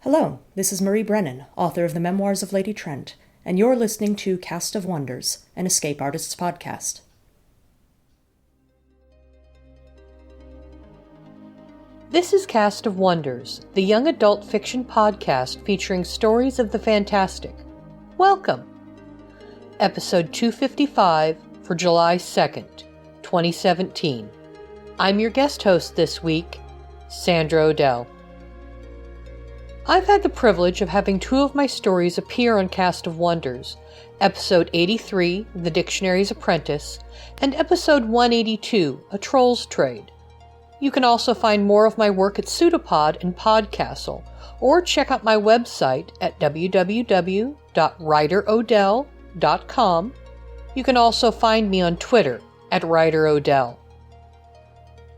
Hello, this is Marie Brennan, author of the Memoirs of Lady Trent, and you're listening to Cast of Wonders, an Escape Artists podcast. This is Cast of Wonders, the young adult fiction podcast featuring stories of the fantastic. Welcome! Episode 255 for July 2nd, 2017. I'm your guest host this week, Sandra Odell. I've had the privilege of having two of my stories appear on Cast of Wonders, Episode 83, The Dictionary's Apprentice, and Episode 182, A Troll's Trade. You can also find more of my work at Pseudopod and Podcastle, or check out my website at www.writerodell.com. You can also find me on Twitter at WriterOdell.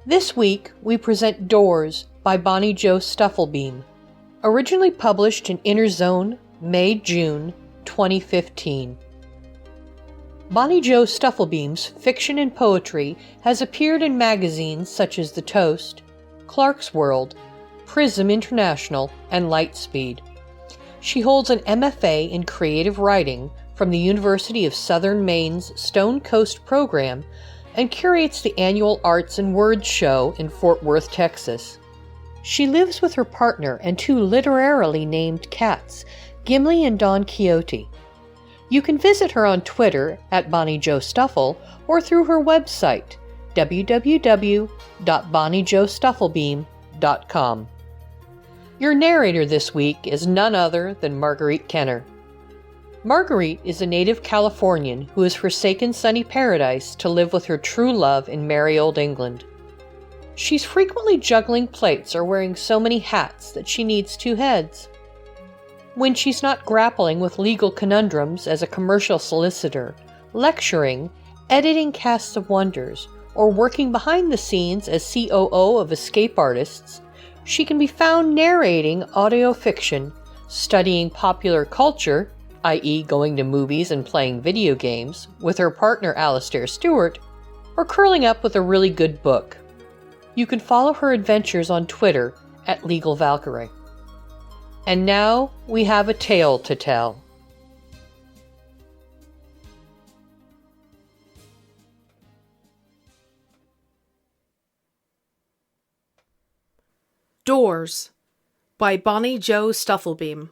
This week, we present Doors by Bonnie Jo Stufflebeam, originally published in Inner Zone, May-June 2015. Bonnie Jo Stufflebeam's fiction and poetry has appeared in magazines such as The Toast, Clarkesworld, Prism International, and Lightspeed. She holds an MFA in creative writing from the University of Southern Maine's Stone Coast program and curates the annual Arts and Words show in Fort Worth, Texas. She lives with her partner and two literarily named cats, Gimli and Don Quixote. You can visit her on Twitter at Bonnie Jo Stuffle or through her website, www.bonniejostufflebeam.com. Your narrator this week is none other than Marguerite Kenner. Marguerite is a native Californian who has forsaken sunny paradise to live with her true love in merry old England. She's frequently juggling plates or wearing so many hats that she needs two heads. When she's not grappling with legal conundrums as a commercial solicitor, lecturing, editing Casts of Wonders, or working behind the scenes as COO of Escape Artists, she can be found narrating audio fiction, studying popular culture, i.e. going to movies and playing video games, with her partner Alastair Stewart, or curling up with a really good book. You can follow her adventures on Twitter at Legal Valkyrie. And now we have a tale to tell. Doors by Bonnie Jo Stufflebeam.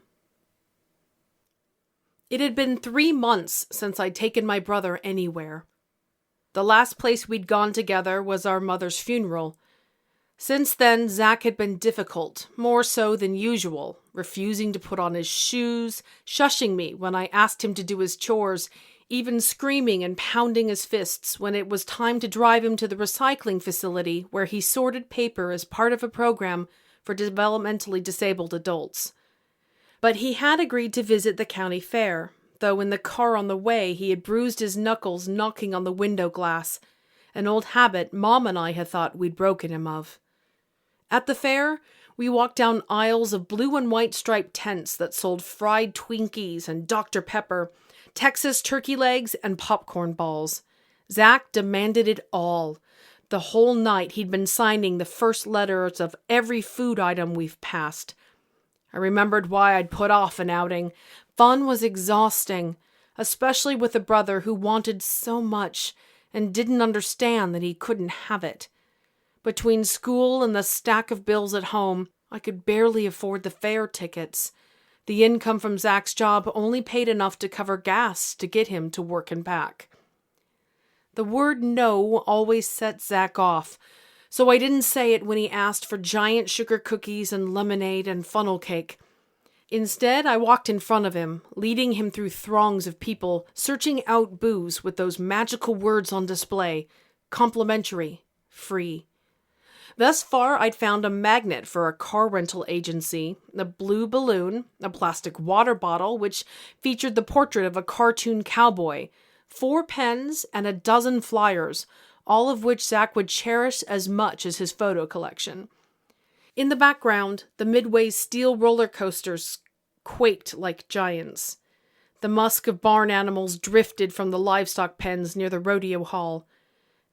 It had been 3 months since I'd taken my brother anywhere. The last place we'd gone together was our mother's funeral. Since then, Zach had been difficult, more so than usual, refusing to put on his shoes, shushing me when I asked him to do his chores, even screaming and pounding his fists when it was time to drive him to the recycling facility where he sorted paper as part of a program for developmentally disabled adults. But he had agreed to visit the county fair, though in the car on the way he had bruised his knuckles knocking on the window glass, an old habit Mom and I had thought we'd broken him of. At the fair, we walked down aisles of blue and white striped tents that sold fried Twinkies and Dr. Pepper, Texas turkey legs, and popcorn balls. Zach demanded it all. The whole night he'd been signing the first letters of every food item we've passed. I remembered why I'd put off an outing. Fun was exhausting, especially with a brother who wanted so much and didn't understand that he couldn't have it. Between school and the stack of bills at home, I could barely afford the fair tickets. The income from Zach's job only paid enough to cover gas to get him to work and back. The word no always set Zach off, so I didn't say it when he asked for giant sugar cookies and lemonade and funnel cake. Instead, I walked in front of him, leading him through throngs of people, searching out booze with those magical words on display: complimentary, free. Thus far, I'd found a magnet for a car rental agency, a blue balloon, a plastic water bottle which featured the portrait of a cartoon cowboy, 4 pens, and a dozen flyers, all of which Zach would cherish as much as his photo collection. In the background, the Midway steel roller coasters quaked like giants. The musk of barn animals drifted from the livestock pens near the rodeo hall.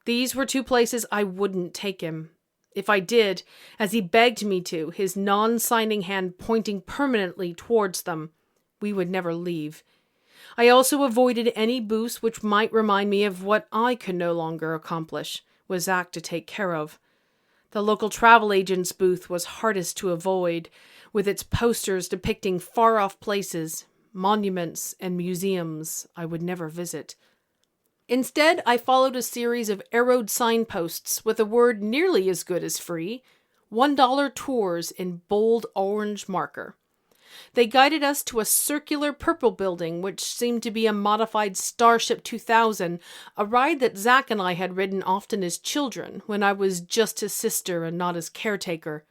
These were 2 places I wouldn't take him. If I did, as he begged me to, his non-signing hand pointing permanently towards them, we would never leave. I also avoided any booths which might remind me of what I could no longer accomplish, with Zack to take care of. The local travel agent's booth was hardest to avoid, with its posters depicting far-off places, monuments, and museums I would never visit. Instead, I followed a series of arrowed signposts with a word nearly as good as free, $1 tours in bold orange marker. They guided us to a circular purple building which seemed to be a modified Starship 2000, a ride that Zack and I had ridden often as children when I was just his sister and not his caretaker.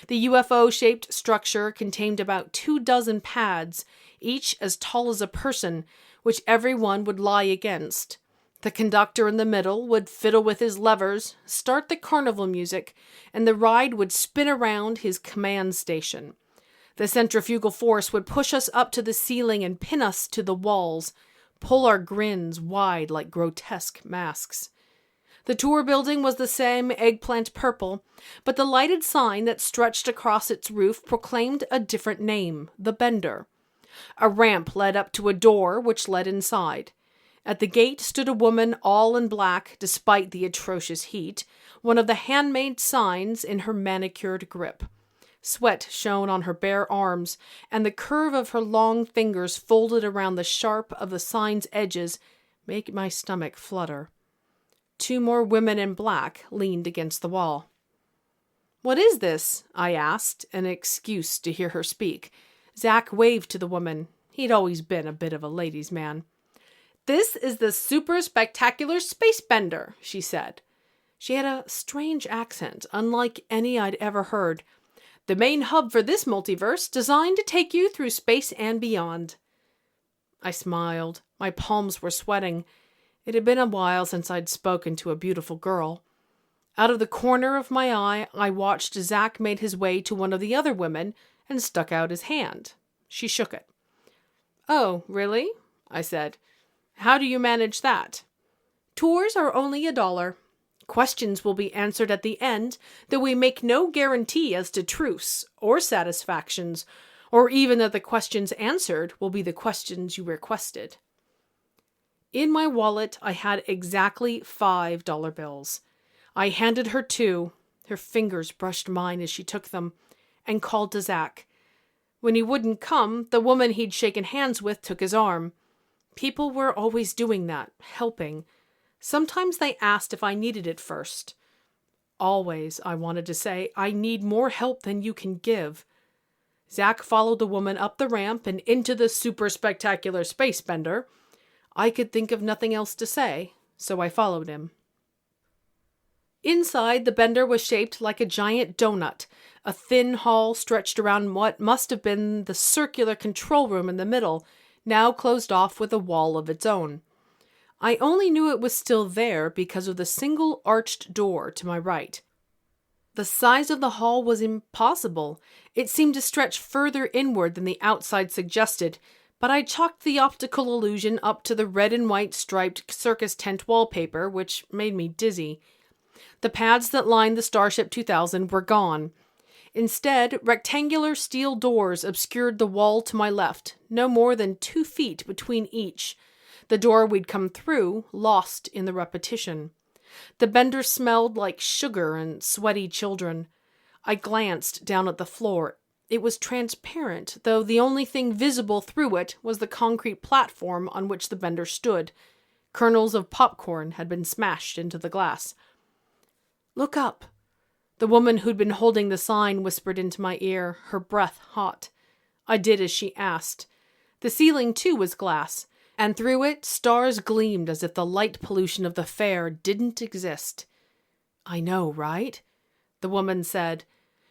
The UFO-shaped structure contained about 24 pads, each as tall as a person, which everyone would lie against. The conductor in the middle would fiddle with his levers, start the carnival music, and the ride would spin around his command station. The centrifugal force would push us up to the ceiling and pin us to the walls, pull our grins wide like grotesque masks. The tour building was the same eggplant purple, but the lighted sign that stretched across its roof proclaimed a different name, the Bender. A ramp led up to a door which led inside. At the gate stood a woman all in black, despite the atrocious heat, one of the handmade signs in her manicured grip. Sweat shone on her bare arms, and the curve of her long fingers folded around the sharp of the sign's edges made my stomach flutter. 2 more women in black leaned against the wall. "What is this?" I asked, an excuse to hear her speak. Zack waved to the woman. He'd always been a bit of a ladies' man. "This is the super spectacular Space Bender," she said. She had a strange accent, unlike any I'd ever heard. "The main hub for this multiverse, designed to take you through space and beyond." I smiled. My palms were sweating. It had been a while since I'd spoken to a beautiful girl. Out of the corner of my eye, I watched Zack made his way to one of the other women and stuck out his hand. She shook it. "Oh, really?" I said. "How do you manage that?" "Tours are only $1. Questions will be answered at the end, though we make no guarantee as to truths or satisfactions, or even that the questions answered will be the questions you requested." In my wallet, I had exactly $5 bills. I handed her 2. Her fingers brushed mine as she took them, and called to Zack. When he wouldn't come, the woman he'd shaken hands with took his arm. People were always doing that, helping. Sometimes they asked if I needed it first. Always, I wanted to say, I need more help than you can give. Zack followed the woman up the ramp and into the super spectacular Space Bender. I could think of nothing else to say, so I followed him. Inside, the Bender was shaped like a giant donut. A thin hall stretched around what must have been the circular control room in the middle, now closed off with a wall of its own. I only knew it was still there because of the single arched door to my right. The size of the hall was impossible. It seemed to stretch further inward than the outside suggested, but I chalked the optical illusion up to the red and white striped circus tent wallpaper, which made me dizzy. The pads that lined the Starship 2000 were gone. Instead, rectangular steel doors obscured the wall to my left, no more than 2 feet between each. The door we'd come through, lost in the repetition. The Bender smelled like sugar and sweaty children. I glanced down at the floor. It was transparent, though the only thing visible through it was the concrete platform on which the Bender stood. Kernels of popcorn had been smashed into the glass. "Look up," the woman who'd been holding the sign whispered into my ear, her breath hot. I did as she asked. The ceiling, too, was glass, and through it stars gleamed as if the light pollution of the fair didn't exist. "I know, right?" the woman said.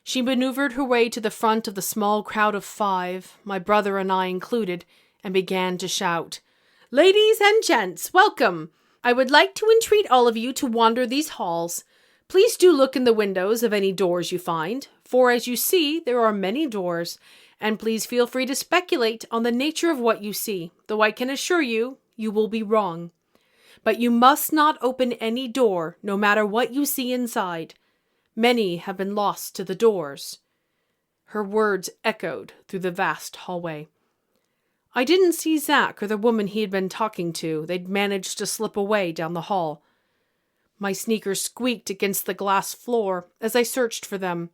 She maneuvered her way to the front of the small crowd of 5, my brother and I included, and began to shout, "Ladies and gents, welcome! I would like to entreat all of you to wander these halls. Please do look in the windows of any doors you find, for as you see, there are many doors, and please feel free to speculate on the nature of what you see, though I can assure you, you will be wrong. But you must not open any door, no matter what you see inside. Many have been lost to the doors." Her words echoed through the vast hallway. I didn't see Zach or the woman he had been talking to. They'd managed to slip away down the hall. My sneakers squeaked against the glass floor as I searched for them.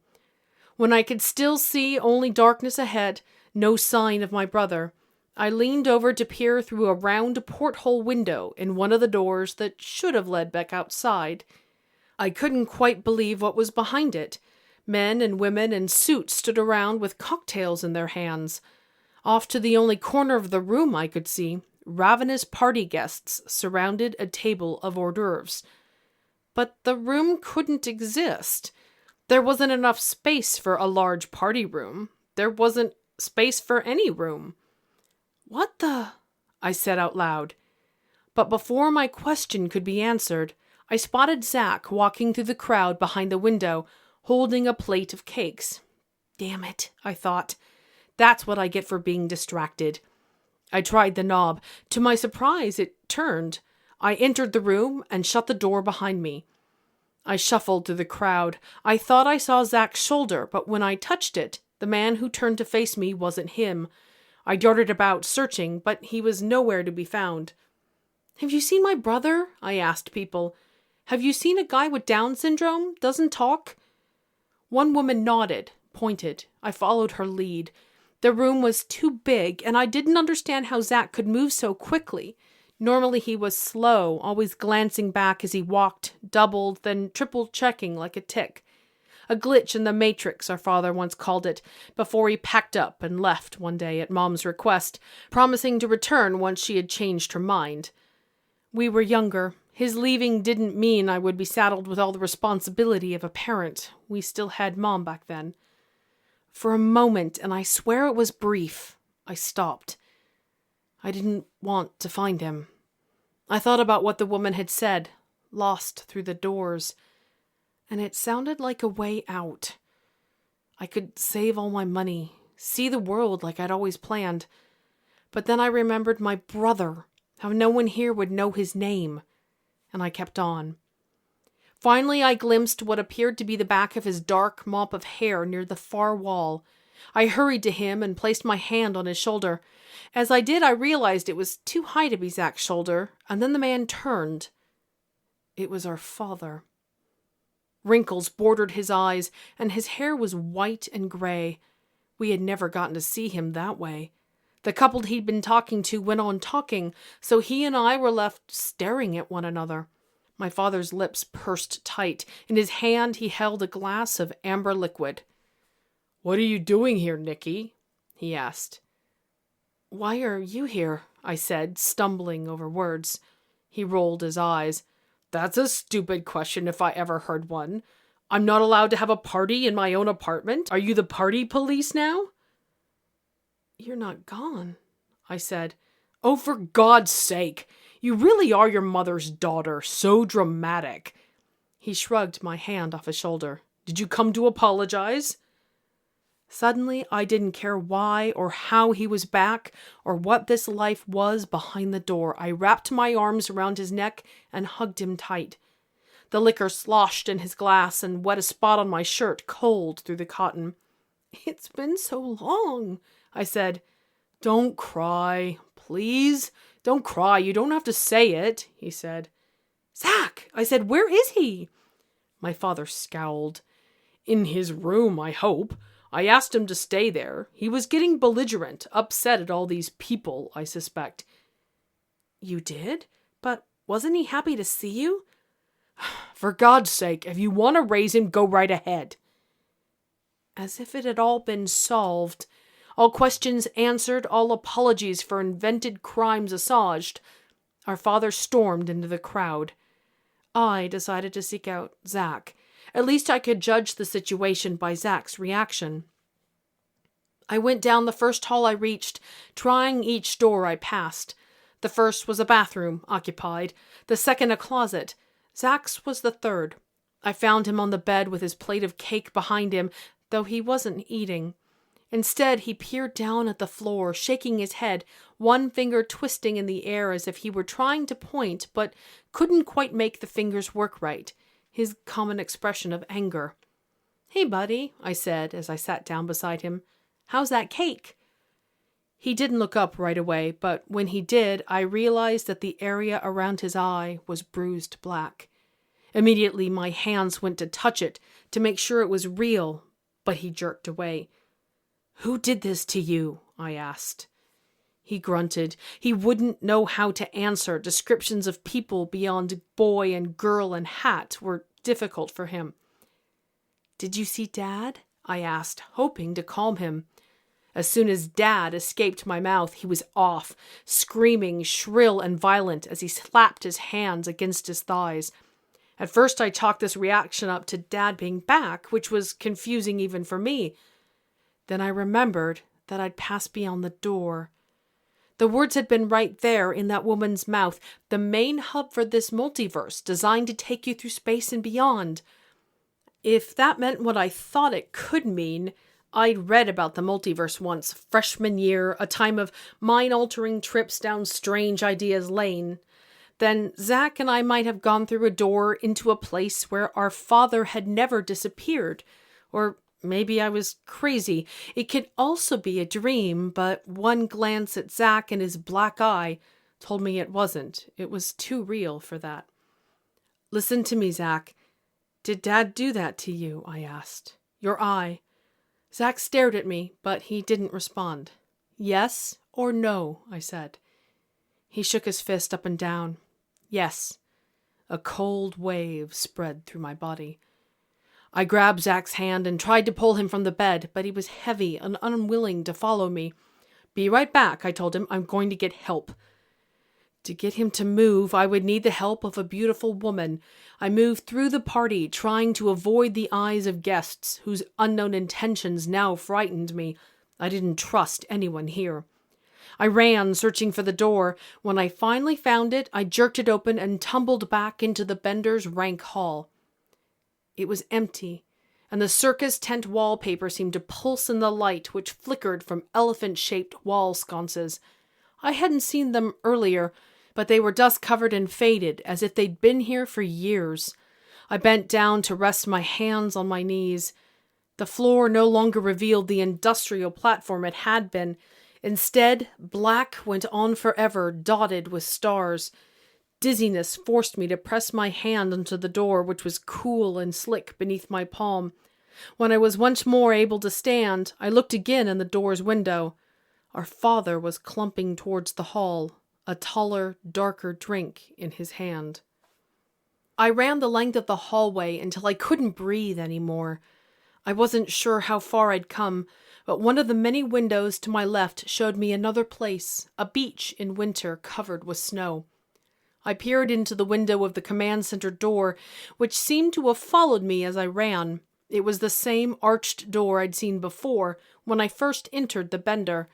When I could still see only darkness ahead, no sign of my brother, I leaned over to peer through a round porthole window in one of the doors that should have led back outside. I couldn't quite believe what was behind it. Men and women in suits stood around with cocktails in their hands. Off to the only corner of the room I could see, ravenous party guests surrounded a table of hors d'oeuvres. But the room couldn't exist. There wasn't enough space for a large party room. There wasn't space for any room. "What the?" I said out loud. But before my question could be answered, I spotted Zach walking through the crowd behind the window, holding a plate of cakes. Damn it, I thought. That's what I get for being distracted. I tried the knob. To my surprise, it turned. I entered the room and shut the door behind me. I shuffled through the crowd. I thought I saw Zach's shoulder, but when I touched it, the man who turned to face me wasn't him. I darted about, searching, but he was nowhere to be found. "Have you seen my brother?" I asked people. "Have you seen a guy with Down syndrome? Doesn't talk?" One woman nodded, pointed. I followed her lead. The room was too big, and I didn't understand how Zach could move so quickly. Normally he was slow, always glancing back as he walked, doubled, then triple-checking like a tick. A glitch in the matrix, our father once called it, before he packed up and left one day at Mom's request, promising to return once she had changed her mind. We were younger. His leaving didn't mean I would be saddled with all the responsibility of a parent. We still had Mom back then. For a moment, and I swear it was brief, I stopped. I didn't want to find him. I thought about what the woman had said, lost through the doors, and it sounded like a way out. I could save all my money, see the world like I'd always planned. But then I remembered my brother, how no one here would know his name, and I kept on. Finally, I glimpsed what appeared to be the back of his dark mop of hair near the far wall. I hurried to him and placed my hand on his shoulder. As I did, I realized it was too high to be Zach's shoulder, and then the man turned. It was our father. Wrinkles bordered his eyes, and his hair was white and gray. We had never gotten to see him that way. The couple he'd been talking to went on talking, so he and I were left staring at one another. My father's lips pursed tight. In his hand he held a glass of amber liquid. "What are you doing here, Nicky?" he asked. "Why are you here?" I said, stumbling over words. He rolled his eyes. "That's a stupid question if I ever heard one. I'm not allowed to have a party in my own apartment? Are you the party police now?" "You're not gone," I said. "Oh, for God's sake! You really are your mother's daughter. So dramatic." He shrugged my hand off his shoulder. "Did you come to apologize?" Suddenly, I didn't care why or how he was back or what this life was behind the door. I wrapped my arms around his neck and hugged him tight. The liquor sloshed in his glass and wet a spot on my shirt, cold through the cotton. "It's been so long," I said. "Don't cry, please. Don't cry. You don't have to say it," he said. "Zach," I said, "where is he?" My father scowled. "In his room, I hope. I asked him to stay there. He was getting belligerent, upset at all these people, I suspect." "You did? But wasn't he happy to see you?" "For God's sake, if you want to raise him, go right ahead." As if it had all been solved, all questions answered, all apologies for invented crimes assuaged, our father stormed into the crowd. I decided to seek out Zach. At least I could judge the situation by Zach's reaction. I went down the first hall I reached, trying each door I passed. The first was a bathroom, occupied. The second a closet. Zach's was the third. I found him on the bed with his plate of cake behind him, though he wasn't eating. Instead, he peered down at the floor, shaking his head, one finger twisting in the air as if he were trying to point, but couldn't quite make the fingers work right. His common expression of anger. "Hey, buddy," I said as I sat down beside him. "How's that cake?" He didn't look up right away, but when he did, I realized that the area around his eye was bruised black. Immediately, my hands went to touch it to make sure it was real, but he jerked away. "Who did this to you?" I asked. He grunted. He wouldn't know how to answer. Descriptions of people beyond boy and girl and hat were difficult for him. "Did you see Dad?" I asked, hoping to calm him. As soon as Dad escaped my mouth, he was off, screaming shrill and violent as he slapped his hands against his thighs. At first I chalked this reaction up to Dad being back, which was confusing even for me. Then I remembered that I'd passed beyond the door. The words had been right there in that woman's mouth, the main hub for this multiverse, designed to take you through space and beyond. If that meant what I thought it could mean, I'd read about the multiverse once, freshman year, a time of mind-altering trips down strange ideas lane. Then Zach and I might have gone through a door into a place where our father had never disappeared. Or maybe I was crazy. It could also be a dream, but one glance at Zach and his black eye told me it wasn't. It was too real for that. "Listen to me, Zach. Did Dad do that to you?" I asked. "Your eye." Zach stared at me, but he didn't respond. "Yes or no?" I said. He shook his fist up and down. "Yes." A cold wave spread through my body. I grabbed Zach's hand and tried to pull him from the bed, but he was heavy and unwilling to follow me. "Be right back," I told him. "I'm going to get help." To get him to move, I would need the help of a beautiful woman. I moved through the party, trying to avoid the eyes of guests whose unknown intentions now frightened me. I didn't trust anyone here. I ran, searching for the door. When I finally found it, I jerked it open and tumbled back into the Benders' rank hall. It was empty, and the circus tent wallpaper seemed to pulse in the light which flickered from elephant-shaped wall sconces. I hadn't seen them earlier, but they were dust-covered and faded, as if they'd been here for years. I bent down to rest my hands on my knees. The floor no longer revealed the industrial platform it had been. Instead, black went on forever, dotted with stars. Dizziness forced me to press my hand onto the door, which was cool and slick beneath my palm. When I was once more able to stand, I looked again in the door's window. Our father was clumping towards the hall, a taller, darker drink in his hand. I ran the length of the hallway until I couldn't breathe anymore. I wasn't sure how far I'd come, but one of the many windows to my left showed me another place, a beach in winter covered with snow. I peered into the window of the command center door, which seemed to have followed me as I ran. It was the same arched door I'd seen before, when I first entered the Bender.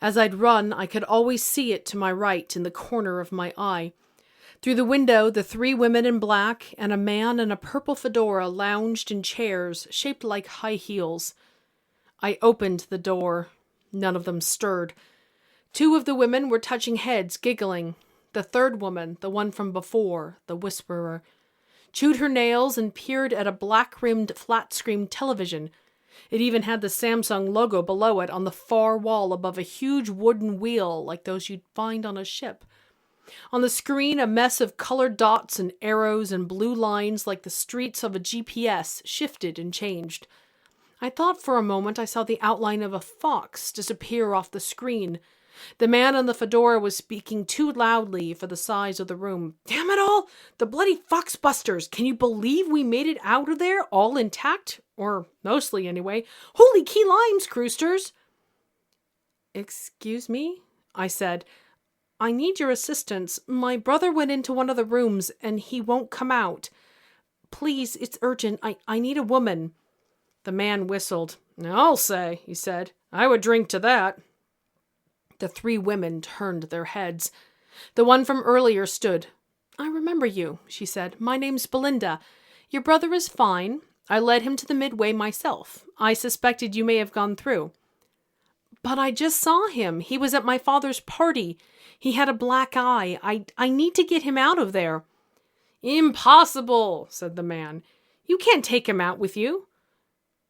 As I'd run, I could always see it to my right in the corner of my eye. Through the window, the 3 women in black and a man in a purple fedora lounged in chairs shaped like high heels. I opened the door. None of them stirred. 2 of the women were touching heads, giggling. The 3rd woman, the one from before, the whisperer, chewed her nails and peered at a black-rimmed flat-screen television. It even had the Samsung logo below it on the far wall above a huge wooden wheel like those you'd find on a ship. On the screen, a mess of colored dots and arrows and blue lines like the streets of a GPS shifted and changed. I thought for a moment I saw the outline of a fox disappear off the screen. The man in the fedora was speaking too loudly for the size of the room. "Damn it all! The bloody Foxbusters! Can you believe we made it out of there all intact? Or mostly, anyway. Holy key limes, Croosters!" "Excuse me?" I said. "I need your assistance. My brother went into one of the rooms, and he won't come out. Please, it's urgent. I need a woman." The man whistled. "I'll say," he said. "I would drink to that." The 3 women turned their heads. The one from earlier stood. "I remember you," she said. "My name's Belinda. Your brother is fine. I led him to the Midway myself. I suspected you may have gone through." "But I just saw him. He was at my father's party. He had a black eye. I need to get him out of there." "Impossible," said the man. "You can't take him out with you."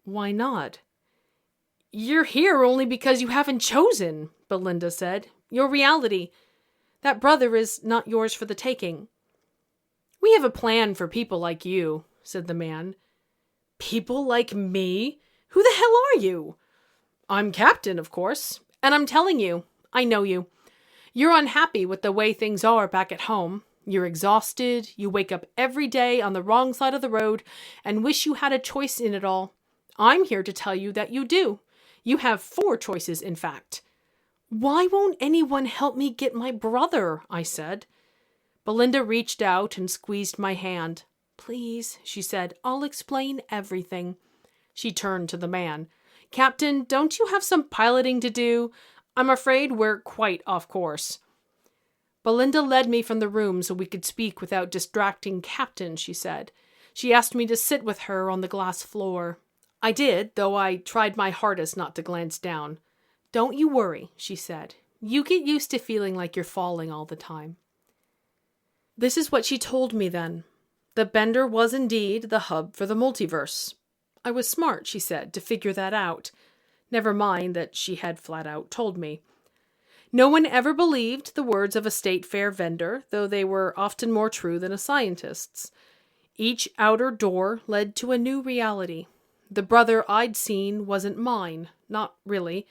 Why not? You're here only because you haven't chosen, Belinda said. Your reality. That brother is not yours for the taking. We have a plan for people like you, said the man. People like me? Who the hell are you? I'm Captain, of course, and I'm telling you, I know you. You're unhappy with the way things are back at home. You're exhausted, you wake up every day on the wrong side of the road and wish you had a choice in it all. I'm here to tell you that you do. You have 4 choices, in fact. Why won't anyone help me get my brother? I said. Belinda reached out and squeezed my hand. Please, she said, I'll explain everything. She turned to the man. Captain, don't you have some piloting to do? I'm afraid we're quite off course. Belinda led me from the room so we could speak without distracting Captain, she said. She asked me to sit with her on the glass floor. I did, though I tried my hardest not to glance down. Don't you worry, she said. You get used to feeling like you're falling all the time. This is what she told me then. The Bender was indeed the hub for the multiverse. I was smart, she said, to figure that out. Never mind that she had flat out told me. No one ever believed the words of a state fair vendor, though they were often more true than a scientist's. Each outer door led to a new reality. The brother I'd seen wasn't mine, not really.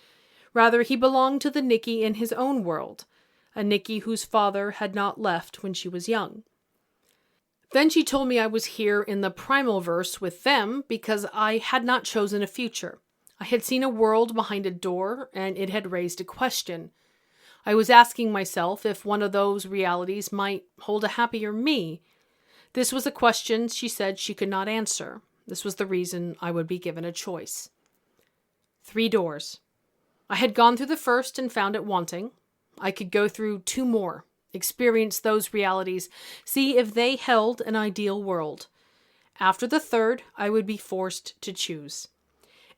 Rather, he belonged to the Nikki in his own world, a Nikki whose father had not left when she was young. Then she told me I was here in the primal verse with them because I had not chosen a future. I had seen a world behind a door, and it had raised a question. I was asking myself if one of those realities might hold a happier me. This was a question she said she could not answer. This was the reason I would be given a choice. 3 doors. I had gone through the first and found it wanting. I could go through 2 more, experience those realities, see if they held an ideal world. After the 3rd, I would be forced to choose.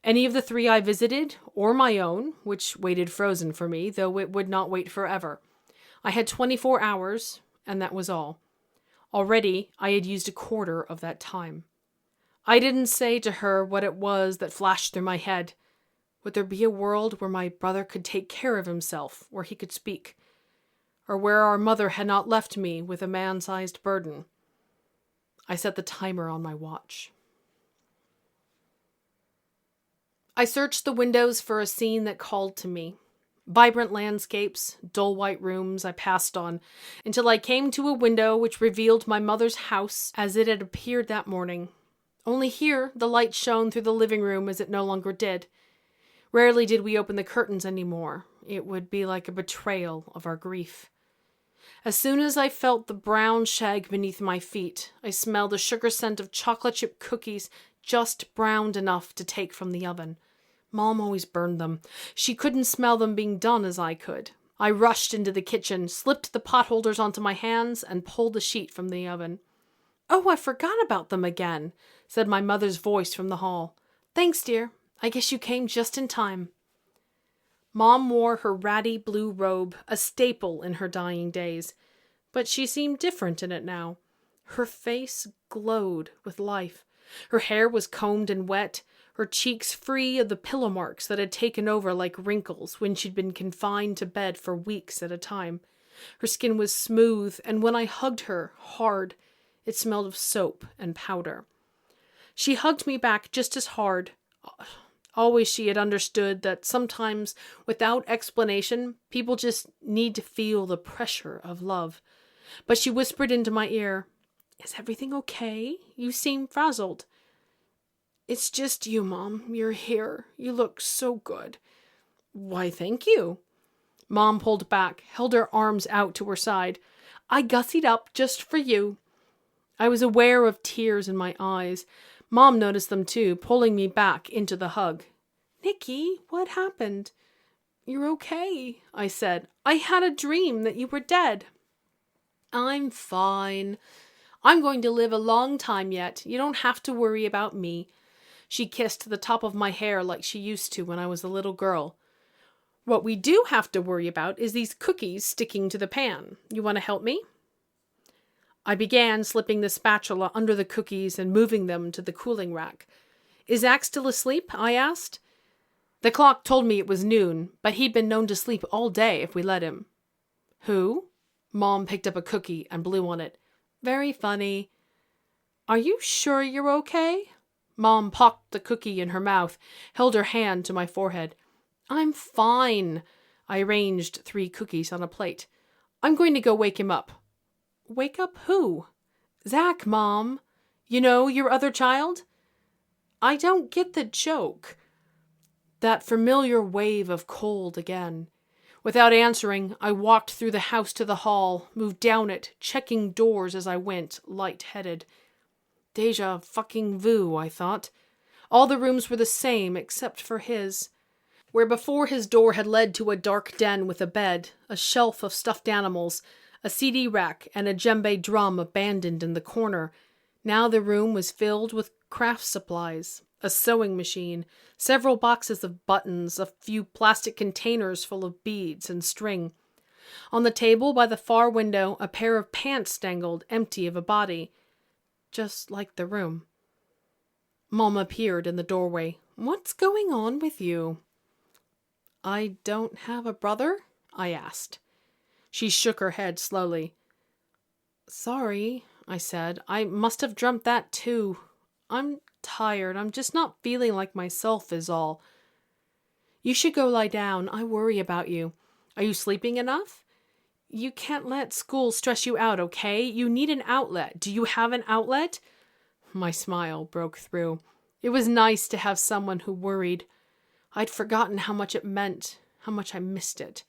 Any of the 3 I visited, or my own, which waited frozen for me, though it would not wait forever. I had 24 hours, and that was all. Already, I had used 1/4 of that time. I didn't say to her what it was that flashed through my head. Would there be a world where my brother could take care of himself, where he could speak? Or where our mother had not left me with a man-sized burden? I set the timer on my watch. I searched the windows for a scene that called to me. Vibrant landscapes, dull white rooms I passed on, until I came to a window which revealed my mother's house as it had appeared that morning. Only here the light shone through the living room as it no longer did. Rarely did we open the curtains anymore. It would be like a betrayal of our grief. As soon as I felt the brown shag beneath my feet, I smelled the sugar scent of chocolate chip cookies just browned enough to take from the oven. Mom always burned them. She couldn't smell them being done as I could. I rushed into the kitchen, slipped the potholders onto my hands, and pulled the sheet from the oven. "Oh, I forgot about them again," said my mother's voice from the hall. "Thanks, dear. I guess you came just in time." Mom wore her ratty blue robe, a staple in her dying days, but she seemed different in it now. Her face glowed with life. Her hair was combed and wet, her cheeks free of the pillow marks that had taken over like wrinkles when she'd been confined to bed for weeks at a time. Her skin was smooth, and when I hugged her, hard, it smelled of soap and powder. She hugged me back just as hard. Always she had understood that sometimes, without explanation, people just need to feel the pressure of love. But she whispered into my ear, "Is everything okay? You seem frazzled." "It's just you, Mom. You're here. You look so good." "Why, thank you." Mom pulled back, held her arms out to her side. "I gussied up just for you." I was aware of tears in my eyes. Mom noticed them too, pulling me back into the hug. "Nikki, what happened?" "You're okay," I said. "I had a dream that you were dead." "I'm fine. I'm going to live a long time yet. You don't have to worry about me." She kissed the top of my hair like she used to when I was a little girl. "What we do have to worry about is these cookies sticking to the pan. You want to help me?" I began slipping the spatula under the cookies and moving them to the cooling rack. Is Zach still asleep? I asked. The clock told me it was noon, but he'd been known to sleep all day if we let him. Who? Mom picked up a cookie and blew on it. Very funny. Are you sure you're okay? Mom popped the cookie in her mouth, held her hand to my forehead. I'm fine. I arranged 3 cookies on a plate. I'm going to go wake him up. Wake up who? Zach, Mom. You know, your other child? I don't get the joke. That familiar wave of cold again. Without answering, I walked through the house to the hall, moved down it, checking doors as I went, light-headed. Deja fucking vu, I thought. All the rooms were the same except for his. Where before his door had led to a dark den with a bed, a shelf of stuffed animals, a CD rack, and a djembe drum abandoned in the corner, now the room was filled with craft supplies, a sewing machine, several boxes of buttons, a few plastic containers full of beads and string. On the table by the far window, a pair of pants dangled, empty of a body. Just like the room. Mom appeared in the doorway. What's going on with you? I don't have a brother? I asked. She shook her head slowly. Sorry, I said. I must have dreamt that too. I'm tired. I'm just not feeling like myself is all. You should go lie down. I worry about you. Are you sleeping enough? You can't let school stress you out, okay? You need an outlet. Do you have an outlet? My smile broke through. It was nice to have someone who worried. I'd forgotten how much it meant, how much I missed it.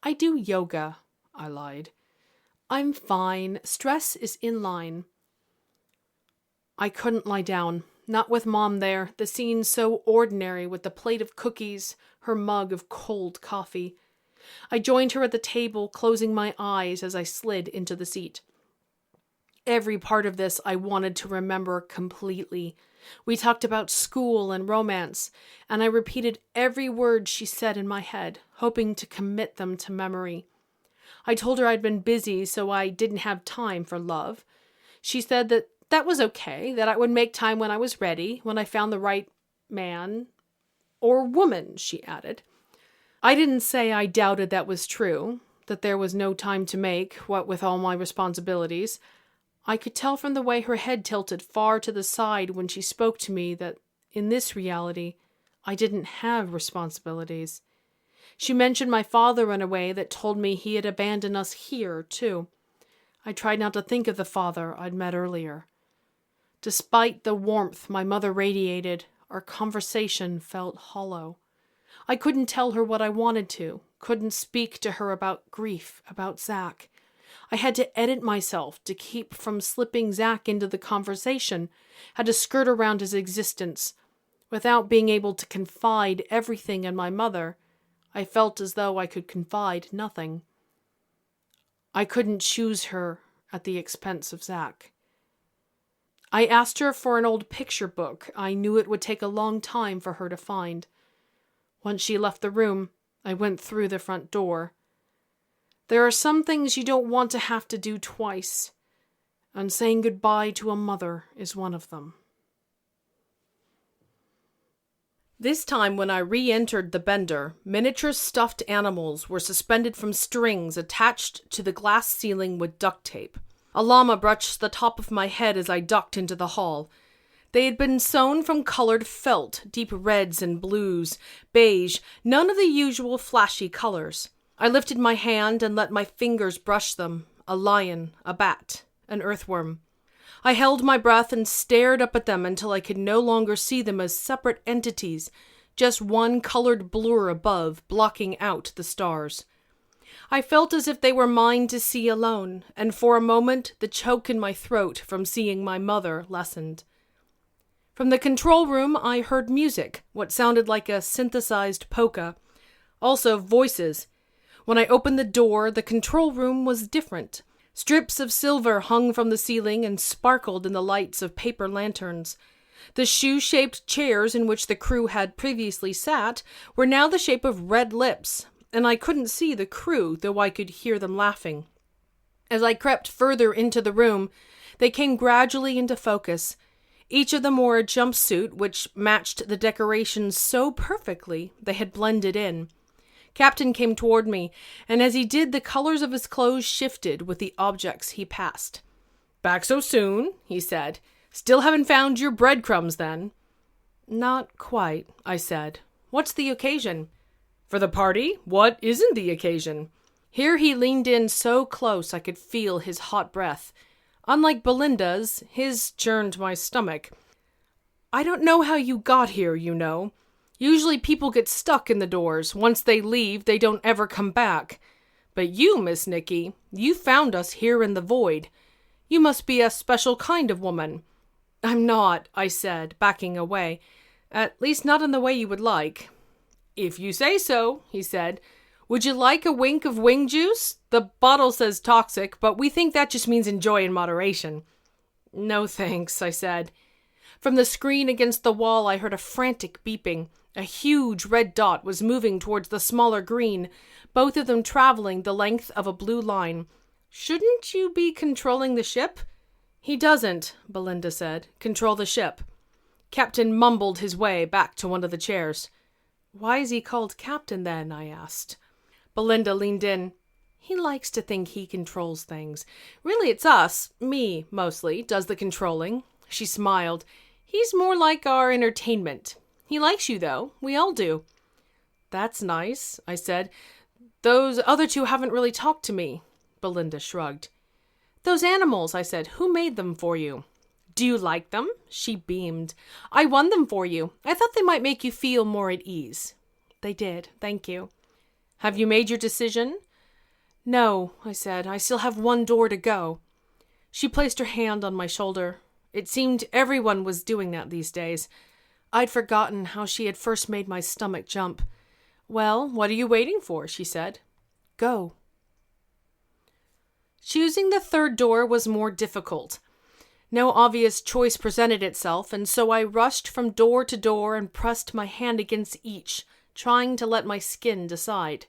I do yoga, I lied. I'm fine. Stress is in line. I couldn't lie down, not with Mom there, the scene so ordinary with the plate of cookies, her mug of cold coffee. I joined her at the table, closing my eyes as I slid into the seat. Every part of this I wanted to remember completely. We talked about school and romance, and I repeated every word she said in my head, hoping to commit them to memory. I told her I'd been busy, so I didn't have time for love. She said that was okay, that I would make time when I was ready, when I found the right man. Or woman, she added. I didn't say I doubted that was true, that there was no time to make, what with all my responsibilities. I could tell from the way her head tilted far to the side when she spoke to me that, in this reality, I didn't have responsibilities. She mentioned my father in a way that told me he had abandoned us here, too. I tried not to think of the father I'd met earlier. Despite the warmth my mother radiated, our conversation felt hollow. I couldn't tell her what I wanted to, couldn't speak to her about grief, about Zach. I had to edit myself to keep from slipping Zach into the conversation, had to skirt around his existence. Without being able to confide everything in my mother, I felt as though I could confide nothing. I couldn't choose her at the expense of Zach. I asked her for an old picture book I knew it would take a long time for her to find. Once she left the room, I went through the front door. There are some things you don't want to have to do twice, and saying goodbye to a mother is one of them. This time when I re-entered the bender, miniature stuffed animals were suspended from strings attached to the glass ceiling with duct tape. A llama brushed the top of my head as I ducked into the hall. They had been sewn from colored felt, deep reds and blues, beige, none of the usual flashy colors. I lifted my hand and let my fingers brush them. A lion, a bat, an earthworm. I held my breath and stared up at them until I could no longer see them as separate entities, just one colored blur above, blocking out the stars. I felt as if they were mine to see alone, and for a moment the choke in my throat from seeing my mother lessened. From the control room I heard music, what sounded like a synthesized polka. Also voices. When I opened the door, the control room was different. Strips of silver hung from the ceiling and sparkled in the lights of paper lanterns. The shoe-shaped chairs in which the crew had previously sat were now the shape of red lips, and I couldn't see the crew, though I could hear them laughing. As I crept further into the room, they came gradually into focus. Each of them wore a jumpsuit which matched the decorations so perfectly they had blended in. Captain came toward me, and as he did, the colors of his clothes shifted with the objects he passed. "Back so soon?" he said. "Still haven't found your breadcrumbs, then?" "Not quite," I said. "What's the occasion?" "For the party? What isn't the occasion?" Here he leaned in so close I could feel his hot breath. Unlike Belinda's, his churned my stomach. "I don't know how you got here, you know. Usually people get stuck in the doors. Once they leave, they don't ever come back. But you, Miss Nicky, you found us here in the void. You must be a special kind of woman." "I'm not," I said, backing away. "At least not in the way you would like." "If you say so," he said. "Would you like a wink of wing juice? The bottle says toxic, but we think that just means enjoy in moderation." "No thanks," I said. From the screen against the wall, I heard a frantic beeping. A huge red dot was moving towards the smaller green, both of them traveling the length of a blue line. "Shouldn't you be controlling the ship?" "He doesn't," Belinda said. "Control the ship." Captain mumbled his way back to one of the chairs. "Why is he called Captain, then?" I asked. Belinda leaned in. "He likes to think he controls things. Really, it's us, me mostly, does the controlling." She smiled. "He's more like our entertainment. He likes you, though. We all do." "That's nice," I said. "Those other two haven't really talked to me." Belinda shrugged. "Those animals," I said. "Who made them for you?" "Do you like them?" She beamed. "I won them for you. I thought they might make you feel more at ease." "They did. Thank you." "Have you made your decision?" "No," I said. "I still have one door to go." She placed her hand on my shoulder. It seemed everyone was doing that these days. I'd forgotten how she had first made my stomach jump. "Well, what are you waiting for?" she said. "Go." Choosing the third door was more difficult. No obvious choice presented itself, and so I rushed from door to door and pressed my hand against each, trying to let my skin decide.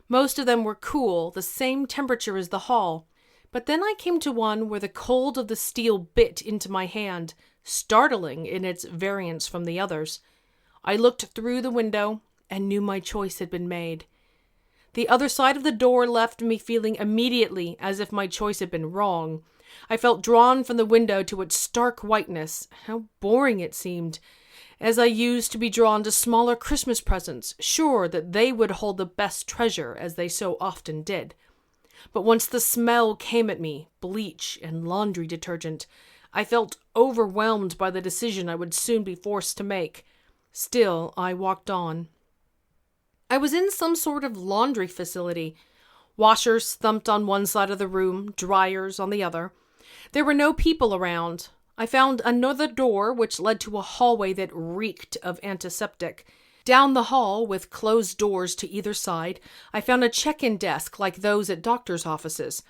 Most of them were cool, the same temperature as the hall, but then I came to one where the cold of the steel bit into my hand, startling in its variance from the others. I looked through the window and knew my choice had been made. The other side of the door left me feeling immediately as if my choice had been wrong. I felt drawn from the window to its stark whiteness. How boring it seemed, as I used to be drawn to smaller Christmas presents, sure that they would hold the best treasure, as they so often did. But once the smell came at me, bleach and laundry detergent, I felt overwhelmed by the decision I would soon be forced to make. Still, I walked on. I was in some sort of laundry facility. Washers thumped on one side of the room, dryers on the other. There were no people around. I found another door which led to a hallway that reeked of antiseptic. Down the hall, with closed doors to either side, I found a check-in desk like those at doctors' offices.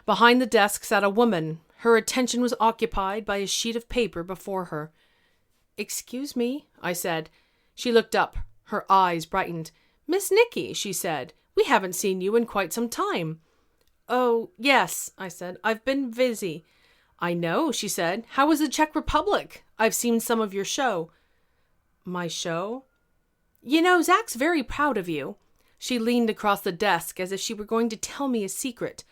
Behind the desk sat a woman. Her attention was occupied by a sheet of paper before her. "Excuse me," I said. She looked up. Her eyes brightened. "Miss Nicky," she said. "We haven't seen you in quite some time." "Oh, yes," I said. "I've been busy." "I know," she said. "How was the Czech Republic? I've seen some of your show." "My show?" "You know, Zach's very proud of you." She leaned across the desk as if she were going to tell me a secret.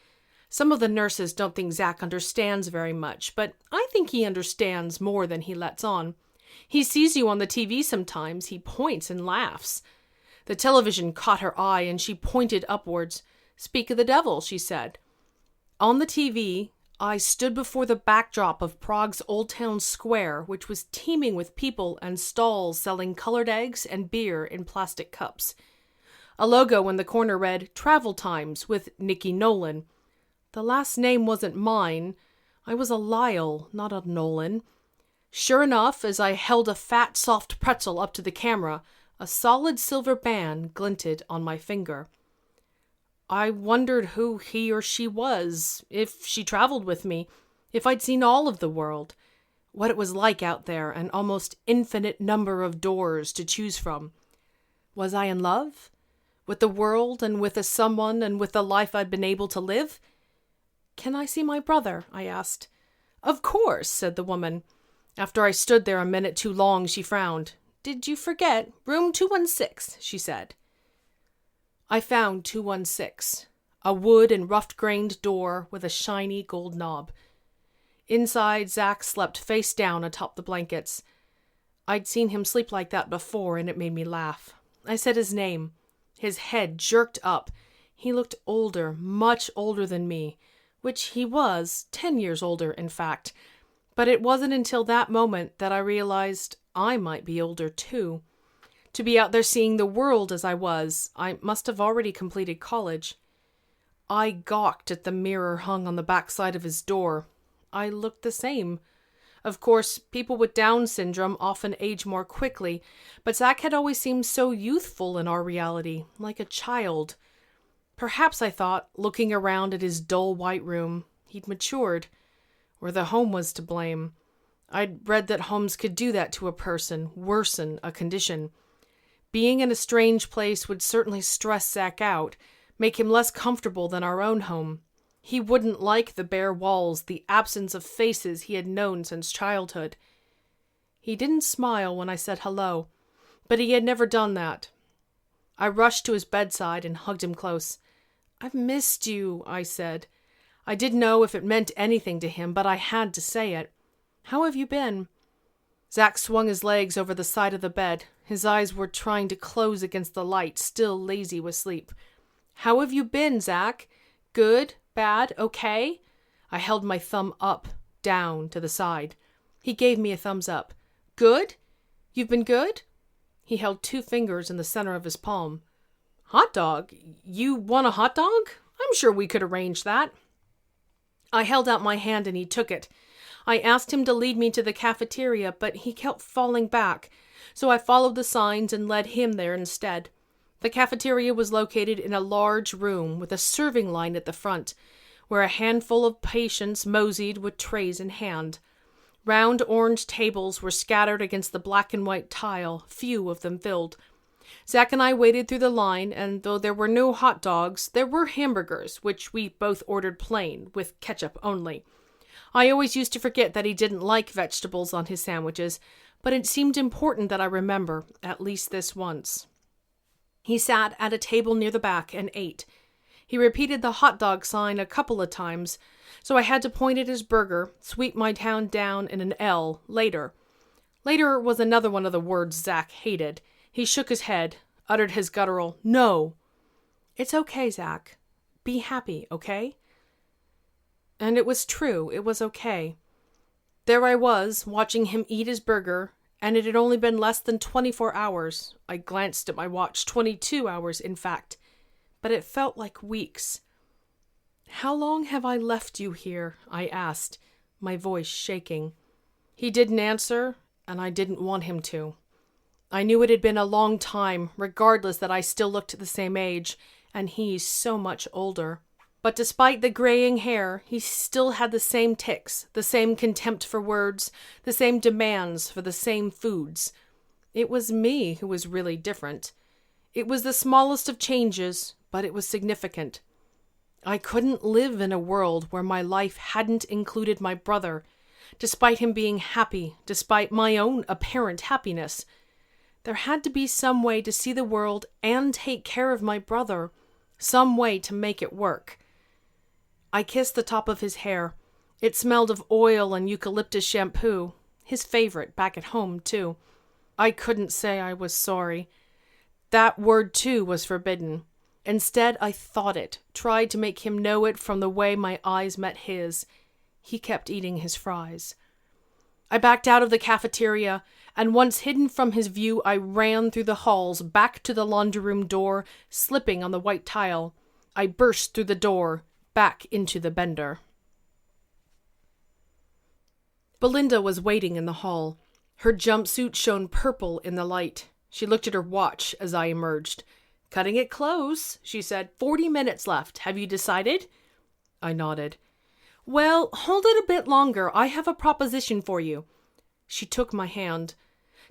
Some of the nurses don't think Zach understands very much, but I think he understands more than he lets on. He sees you on the TV sometimes. He points and laughs. The television caught her eye, and she pointed upwards. "Speak of the devil," she said. On the TV, I stood before the backdrop of Prague's Old Town Square, which was teeming with people and stalls selling colored eggs and beer in plastic cups. A logo in the corner read, "Travel Times" with Nicky Nolan. The last name wasn't mine. I was a Lyle, not a Nolan. Sure enough, as I held a fat, soft pretzel up to the camera, a solid silver band glinted on my finger. I wondered who he or she was, if she traveled with me, if I'd seen all of the world, what it was like out there, an almost infinite number of doors to choose from. Was I in love? With the world and with a someone and with the life I'd been able to live? "Can I see my brother?" I asked. "Of course," said the woman. After I stood there a minute too long, she frowned. "Did you forget? Room 216, she said. I found 216, a wood and rough-grained door with a shiny gold knob. Inside, Zack slept face down atop the blankets. I'd seen him sleep like that before, and it made me laugh. I said his name. His head jerked up. He looked older, much older than me, which he was, 10 years older, in fact. But it wasn't until that moment that I realized I might be older, too. To be out there seeing the world as I was, I must have already completed college. I gawked at the mirror hung on the backside of his door. I looked the same. Of course, people with Down syndrome often age more quickly, but Zack had always seemed so youthful in our reality, like a child. Perhaps, I thought, looking around at his dull white room, he'd matured. Or the home was to blame. I'd read that homes could do that to a person, worsen a condition. Being in a strange place would certainly stress Zack out, make him less comfortable than our own home. He wouldn't like the bare walls, the absence of faces he had known since childhood. He didn't smile when I said hello, but he had never done that. I rushed to his bedside and hugged him close. "I've missed you," I said. I didn't know if it meant anything to him, but I had to say it. "How have you been?" Zack swung his legs over the side of the bed. His eyes were trying to close against the light, still lazy with sleep. "How have you been, Zack? Good? Bad? Okay?" I held my thumb up, down, to the side. He gave me a thumbs up. "Good? You've been good?" He held 2 fingers in the center of his palm. "Hot dog? You want a hot dog? I'm sure we could arrange that." I held out my hand and he took it. I asked him to lead me to the cafeteria, but he kept falling back, so I followed the signs and led him there instead. The cafeteria was located in a large room with a serving line at the front, where a handful of patients moseyed with trays in hand. Round orange tables were scattered against the black and white tile, few of them filled. Zack and I waited through the line, and though there were no hot dogs, there were hamburgers, which we both ordered plain, with ketchup only. I always used to forget that he didn't like vegetables on his sandwiches, but it seemed important that I remember, at least this once. He sat at a table near the back and ate. He repeated the hot dog sign a couple of times, so I had to point at his burger, sweep my hand down in an L, later. Later was another one of the words Zack hated. He shook his head, uttered his guttural, "No." "It's okay, Zack. Be happy, okay?" And it was true, it was okay. There I was, watching him eat his burger, and it had only been less than 24 hours. I glanced at my watch, 22 hours, in fact. But it felt like weeks. "How long have I left you here?" I asked, my voice shaking. He didn't answer, and I didn't want him to. I knew it had been a long time, regardless that I still looked the same age, and he's so much older. But despite the graying hair, he still had the same tics, the same contempt for words, the same demands for the same foods. It was me who was really different. It was the smallest of changes, but it was significant. I couldn't live in a world where my life hadn't included my brother, despite him being happy, despite my own apparent happiness. There had to be some way to see the world and take care of my brother, some way to make it work. I kissed the top of his hair. It smelled of oil and eucalyptus shampoo, his favorite back at home, too. I couldn't say I was sorry. That word, too, was forbidden. Instead, I thought it, tried to make him know it from the way my eyes met his. He kept eating his fries. I backed out of the cafeteria, and once hidden from his view, I ran through the halls, back to the laundry room door, slipping on the white tile. I burst through the door, back into the bender. Belinda was waiting in the hall. Her jumpsuit shone purple in the light. She looked at her watch as I emerged. "Cutting it close," she said. 40 minutes left. Have you decided?" I nodded. "Well, hold it a bit longer. I have a proposition for you." She took my hand.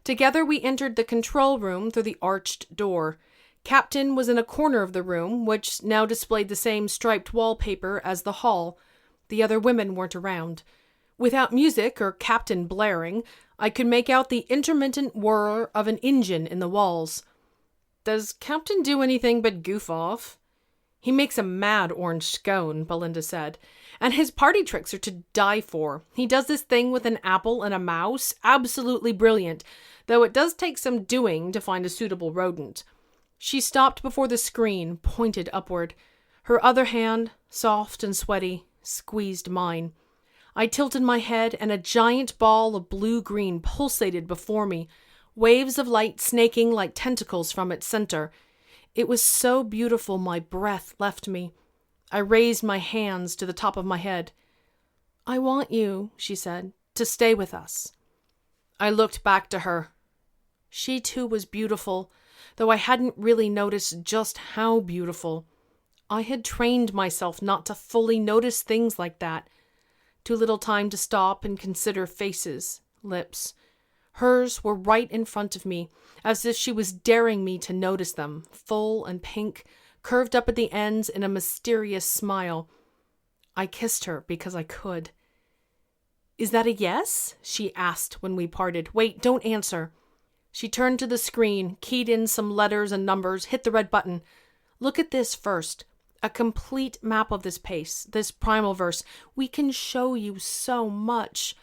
Together we entered the control room through the arched door. Captain was in a corner of the room, which now displayed the same striped wallpaper as the hall. The other women weren't around. Without music or Captain blaring, I could make out the intermittent whir of an engine in the walls. Does Captain do anything but goof off? He makes a mad orange scone, Belinda said, and his party tricks are to die for. He does this thing with an apple and a mouse, absolutely brilliant, though it does take some doing to find a suitable rodent. She stopped before the screen, pointed upward. Her other hand, soft and sweaty, squeezed mine. I tilted my head, and a giant ball of blue-green pulsated before me, waves of light snaking like tentacles from its center. It was so beautiful my breath left me. I raised my hands to the top of my head. "I want you," she said, "to stay with us." I looked back to her. She too was beautiful, though I hadn't really noticed just how beautiful. I had trained myself not to fully notice things like that. Too little time to stop and consider faces, lips. Hers were right in front of me, as if she was daring me to notice them, full and pink, curved up at the ends in a mysterious smile. I kissed her because I could. "Is that a yes?" she asked when we parted. "Wait, don't answer." She turned to the screen, keyed in some letters and numbers, hit the red button. "Look at this first. A complete map of this place, this primal verse. We can show you so much."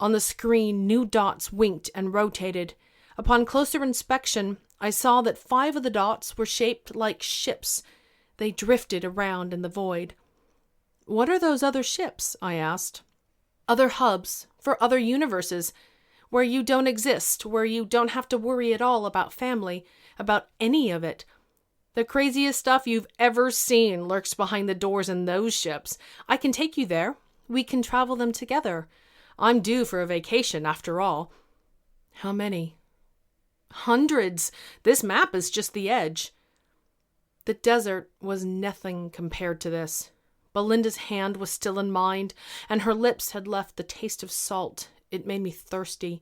On the screen, new dots winked and rotated. Upon closer inspection, I saw that 5 of the dots were shaped like ships. They drifted around in the void. "What are those other ships?" I asked. "Other hubs, for other universes, where you don't exist, where you don't have to worry at all about family, about any of it. The craziest stuff you've ever seen lurks behind the doors in those ships. I can take you there. We can travel them together. I'm due for a vacation, after all." "How many?" "Hundreds. This map is just the edge." The desert was nothing compared to this. Belinda's hand was still in mine, and her lips had left the taste of salt. It made me thirsty.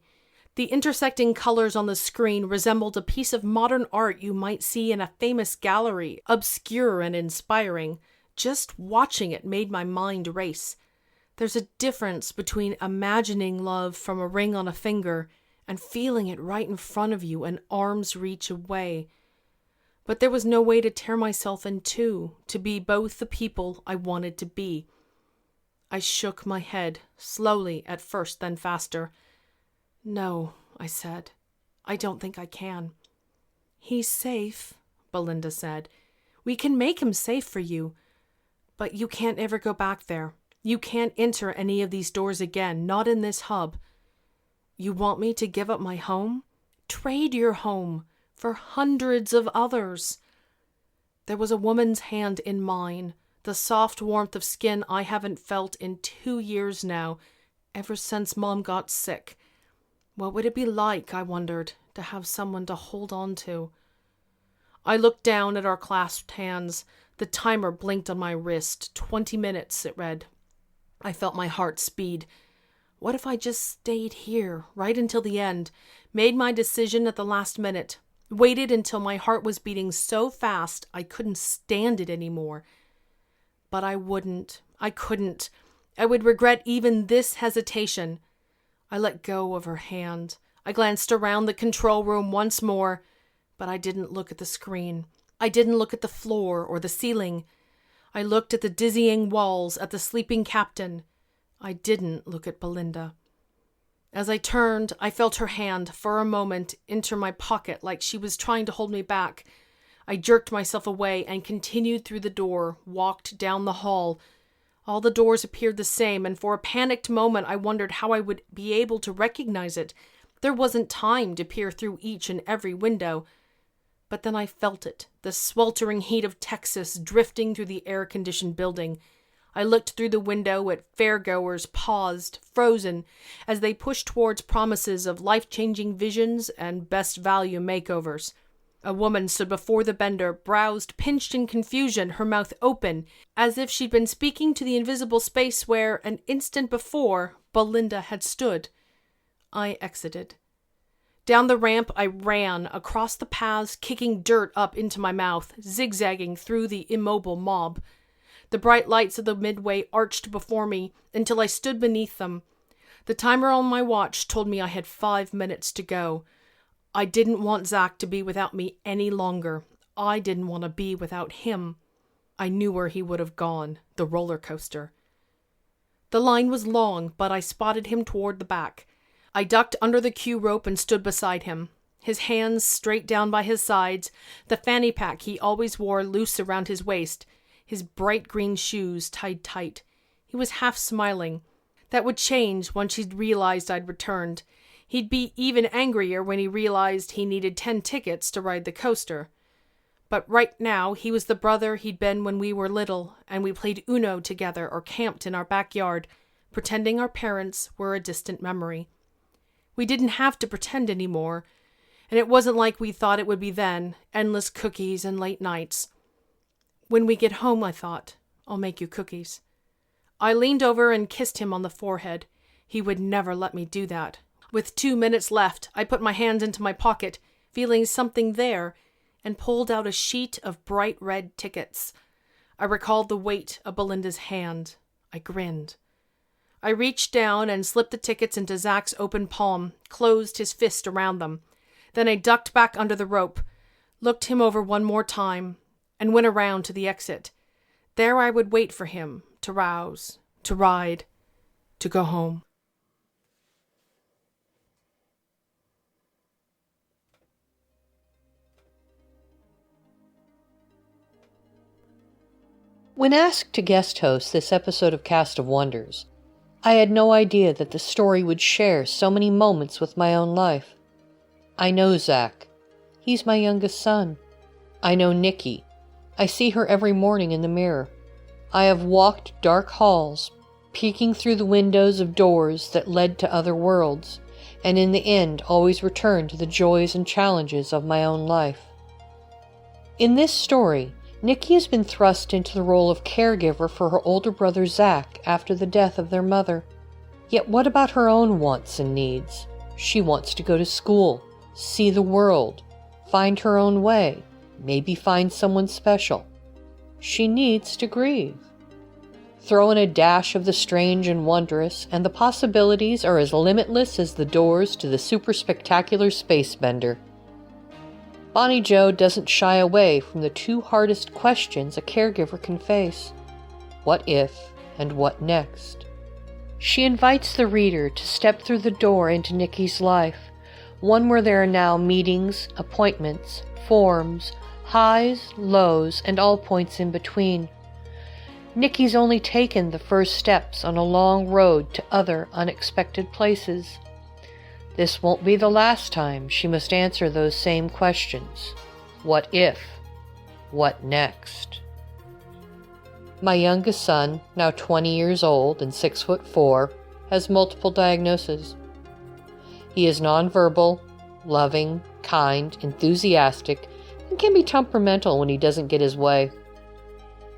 The intersecting colors on the screen resembled a piece of modern art you might see in a famous gallery, obscure and inspiring. Just watching it made my mind race. There's a difference between imagining love from a ring on a finger and feeling it right in front of you, an arm's reach away. But there was no way to tear myself in two, to be both the people I wanted to be. I shook my head, slowly at first, then faster. "No," I said. "I don't think I can." "He's safe," Belinda said. "We can make him safe for you. But you can't ever go back there. You can't enter any of these doors again, not in this hub." "You want me to give up my home? Trade your home for hundreds of others." There was a woman's hand in mine, the soft warmth of skin I haven't felt in 2 years now, ever since Mom got sick. What would it be like, I wondered, to have someone to hold on to? I looked down at our clasped hands. The timer blinked on my wrist. 20 minutes, it read. I felt my heart speed. What if I just stayed here, right until the end, made my decision at the last minute, waited until my heart was beating so fast I couldn't stand it anymore? But I wouldn't. I couldn't. I would regret even this hesitation. I let go of her hand. I glanced around the control room once more, but I didn't look at the screen. I didn't look at the floor or the ceiling. I looked at the dizzying walls, at the sleeping captain. I didn't look at Belinda. As I turned, I felt her hand, for a moment, enter my pocket like she was trying to hold me back. I jerked myself away and continued through the door, walked down the hall. All the doors appeared the same, and for a panicked moment I wondered how I would be able to recognize it. There wasn't time to peer through each and every window. But then I felt it, the sweltering heat of Texas drifting through the air-conditioned building. I looked through the window at fairgoers paused, frozen, as they pushed towards promises of life-changing visions and best value makeovers. A woman stood before the bender, brows pinched in confusion, her mouth open, as if she'd been speaking to the invisible space where, an instant before, Belinda had stood. I exited. Down the ramp I ran, across the paths, kicking dirt up into my mouth, zigzagging through the immobile mob. The bright lights of the Midway arched before me until I stood beneath them. The timer on my watch told me I had 5 minutes to go. I didn't want Zach to be without me any longer. I didn't want to be without him. I knew where he would have gone, the roller coaster. The line was long, but I spotted him toward the back. I ducked under the queue rope and stood beside him, his hands straight down by his sides, the fanny pack he always wore loose around his waist, his bright green shoes tied tight. He was half smiling. That would change once he'd realized I'd returned. He'd be even angrier when he realized he needed 10 tickets to ride the coaster. But right now, he was the brother he'd been when we were little, and we played Uno together or camped in our backyard, pretending our parents were a distant memory. We didn't have to pretend anymore, and it wasn't like we thought it would be then, endless cookies and late nights. When we get home, I thought, I'll make you cookies. I leaned over and kissed him on the forehead. He would never let me do that. With 2 minutes left, I put my hand into my pocket, feeling something there, and pulled out a sheet of bright red tickets. I recalled the weight of Belinda's hand. I grinned. I reached down and slipped the tickets into Zach's open palm, closed his fist around them. Then I ducked back under the rope, looked him over one more time, and went around to the exit. There I would wait for him, to rouse, to ride, to go home. When asked to guest host this episode of Cast of Wonders, I had no idea that the story would share so many moments with my own life. I know Zach. He's my youngest son. I know Nikki. I see her every morning in the mirror. I have walked dark halls, peeking through the windows of doors that led to other worlds, and in the end always returned to the joys and challenges of my own life. In this story, Nikki has been thrust into the role of caregiver for her older brother Zach after the death of their mother. Yet what about her own wants and needs? She wants to go to school, see the world, find her own way, maybe find someone special. She needs to grieve. Throw in a dash of the strange and wondrous, and the possibilities are as limitless as the doors to the super spectacular Space Bender. Bonnie Jo doesn't shy away from the 2 hardest questions a caregiver can face. What if, and what next? She invites the reader to step through the door into Nikki's life, one where there are now meetings, appointments, forms, highs, lows, and all points in between. Nikki's only taken the first steps on a long road to other unexpected places. This won't be the last time she must answer those same questions. What if? What next? My youngest son, now 20 years old and 6'4", has multiple diagnoses. He is nonverbal, loving, kind, enthusiastic, and can be temperamental when he doesn't get his way.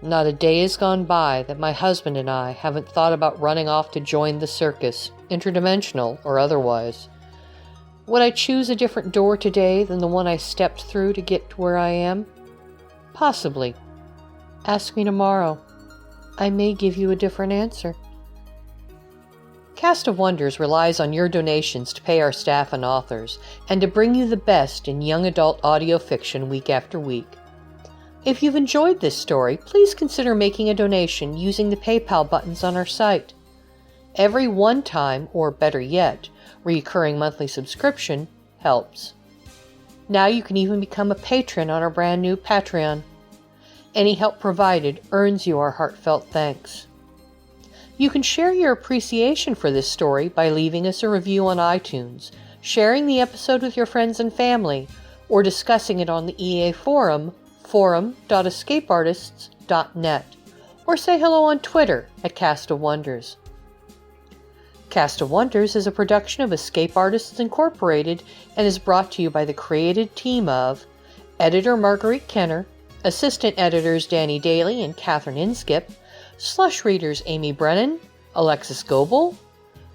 Not a day has gone by that my husband and I haven't thought about running off to join the circus, interdimensional or otherwise. Would I choose a different door today than the one I stepped through to get to where I am? Possibly. Ask me tomorrow. I may give you a different answer. Cast of Wonders relies on your donations to pay our staff and authors, and to bring you the best in young adult audio fiction week after week. If you've enjoyed this story, please consider making a donation using the PayPal buttons on our site. Every one-time, or better yet, recurring monthly subscription helps. Now you can even become a patron on our brand new Patreon. Any help provided earns you our heartfelt thanks. You can share your appreciation for this story by leaving us a review on iTunes, sharing the episode with your friends and family, or discussing it on the EA forum, forum.escapeartists.net, or say hello on Twitter at Cast of Wonders. Cast of Wonders is a production of Escape Artists Incorporated and is brought to you by the creative team of editor Marguerite Kenner, assistant editors Danny Daly and Catherine Inskip, slush readers Amy Brennan, Alexis Goebel,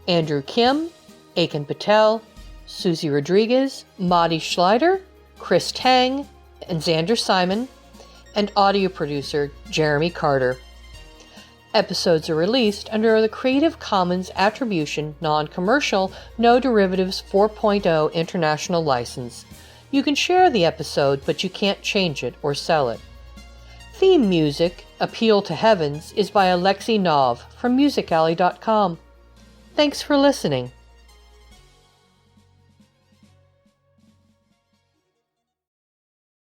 Andrew Kim, Aiken Patel, Susie Rodriguez, Madi Schleider, Chris Tang, and Xander Simon, and audio producer Jeremy Carter. Episodes are released under the Creative Commons Attribution, Non-Commercial, No Derivatives 4.0 International License. You can share the episode, but you can't change it or sell it. Theme music, Appeal to Heavens, is by Alexei Nov from musicalley.com. Thanks for listening.